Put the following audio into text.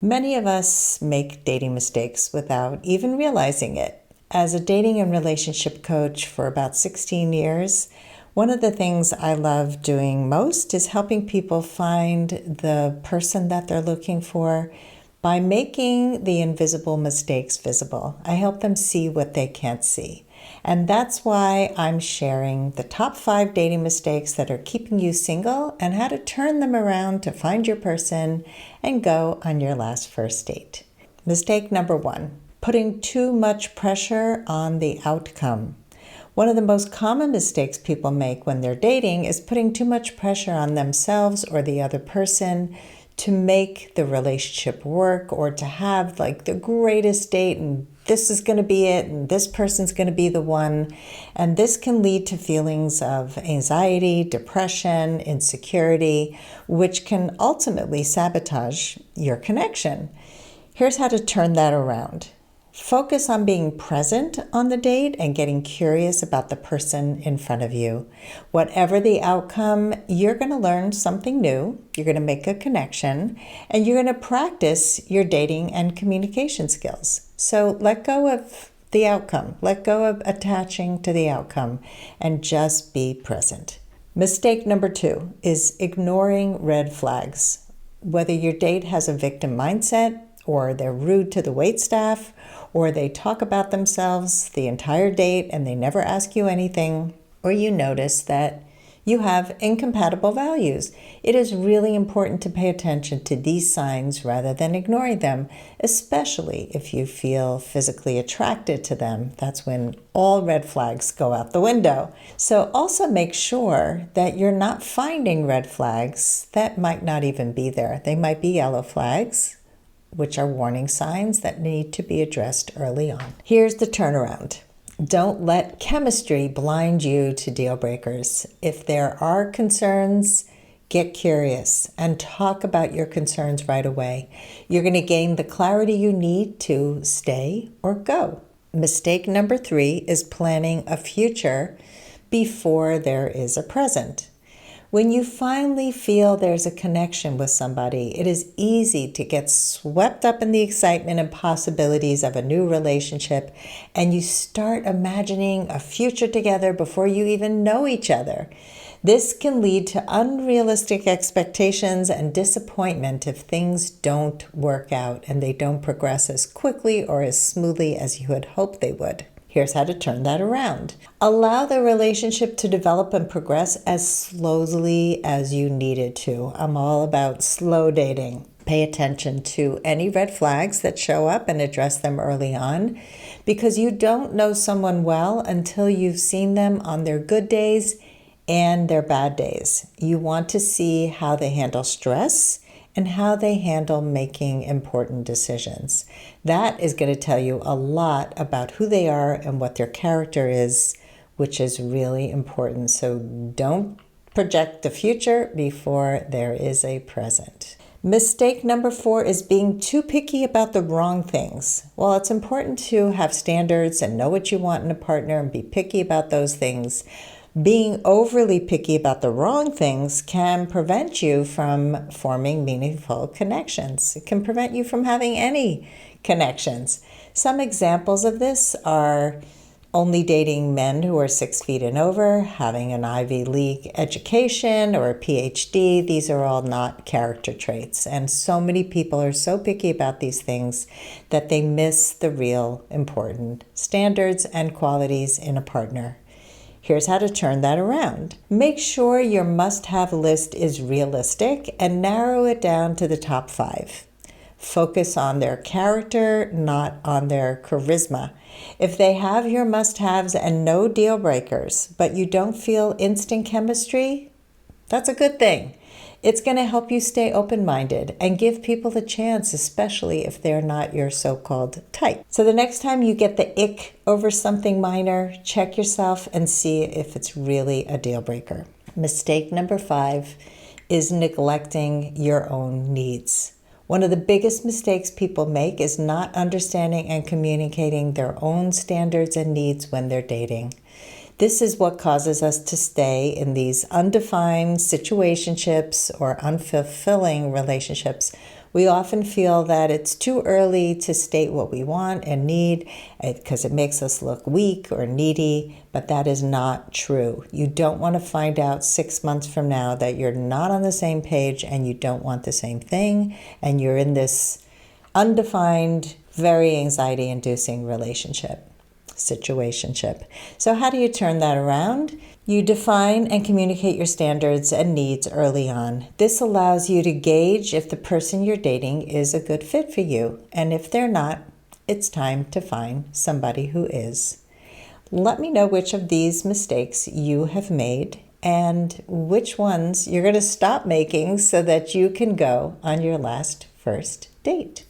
Many of us make dating mistakes without even realizing it. As a dating and relationship coach for about 16 years, one of the things I love doing most is helping people find the person that they're looking for by making the invisible mistakes visible. I help them see what they can't see. And that's why I'm sharing the top 5 dating mistakes that are keeping you single and how to turn them around to find your person and go on your last first date. Mistake number 1, putting too much pressure on the outcome. One of the most common mistakes people make when they're dating is putting too much pressure on themselves or the other person to make the relationship work or to have like the greatest date and this is going to be it and this person's going to be the one. And this can lead to feelings of anxiety, depression, insecurity, which can ultimately sabotage your connection. Here's how to turn that around. Focus on being present on the date and getting curious about the person in front of you. Whatever the outcome, you're going to learn something new, you're going to make a connection, and you're going to practice your dating and communication skills. So let go of the outcome, let go of attaching to the outcome, and just be present. Mistake number 2 is ignoring red flags. Whether your date has a victim mindset, or they're rude to the waitstaff, or they talk about themselves the entire date and they never ask you anything, or you notice that you have incompatible values. It is really important to pay attention to these signs rather than ignoring them, especially if you feel physically attracted to them. That's when all red flags go out the window. So also make sure that you're not finding red flags that might not even be there. They might be yellow flags, which are warning signs that need to be addressed early on. Here's the turnaround. Don't let chemistry blind you to deal breakers. If there are concerns, get curious and talk about your concerns right away. You're going to gain the clarity you need to stay or go. Mistake number 3 is planning a future before there is a present. When you finally feel there's a connection with somebody, it is easy to get swept up in the excitement and possibilities of a new relationship, and you start imagining a future together before you even know each other. This can lead to unrealistic expectations and disappointment if things don't work out and they don't progress as quickly or as smoothly as you had hoped they would. Here's how to turn that around. Allow the relationship to develop and progress as slowly as you need it to. I'm all about slow dating. Pay attention to any red flags that show up and address them early on, because you don't know someone well until you've seen them on their good days and their bad days. You want to see how they handle stress and how they handle making important decisions. That is going to tell you a lot about who they are and what their character is, which is really important. So don't project the future before there is a present. Mistake number 4 is being too picky about the wrong things. While it's important to have standards and know what you want in a partner and be picky about those things, being overly picky about the wrong things can prevent you from forming meaningful connections. It can prevent you from having any connections. Some examples of this are only dating men who are 6 feet and over, having an Ivy League education or a PhD. These are all not character traits. And so many people are so picky about these things that they miss the real important standards and qualities in a partner. Here's how to turn that around. Make sure your must-have list is realistic and narrow it down to the top 5. Focus on their character, not on their charisma. If they have your must-haves and no deal breakers, but you don't feel instant chemistry, that's a good thing. It's going to help you stay open-minded and give people the chance, especially if they're not your so-called type. So the next time you get the ick over something minor, check yourself and see if it's really a deal breaker. Mistake number 5 is neglecting your own needs. One of the biggest mistakes people make is not understanding and communicating their own standards and needs when they're dating. This is what causes us to stay in these undefined situationships or unfulfilling relationships. We often feel that it's too early to state what we want and need because it makes us look weak or needy, but that is not true. You don't want to find out 6 months from now that you're not on the same page and you don't want the same thing, and you're in this undefined, very anxiety-inducing situationship. So how do you turn that around? You define and communicate your standards and needs early on. This allows you to gauge if the person you're dating is a good fit for you. And if they're not, it's time to find somebody who is. Let me know which of these mistakes you have made and which ones you're going to stop making so that you can go on your last first date.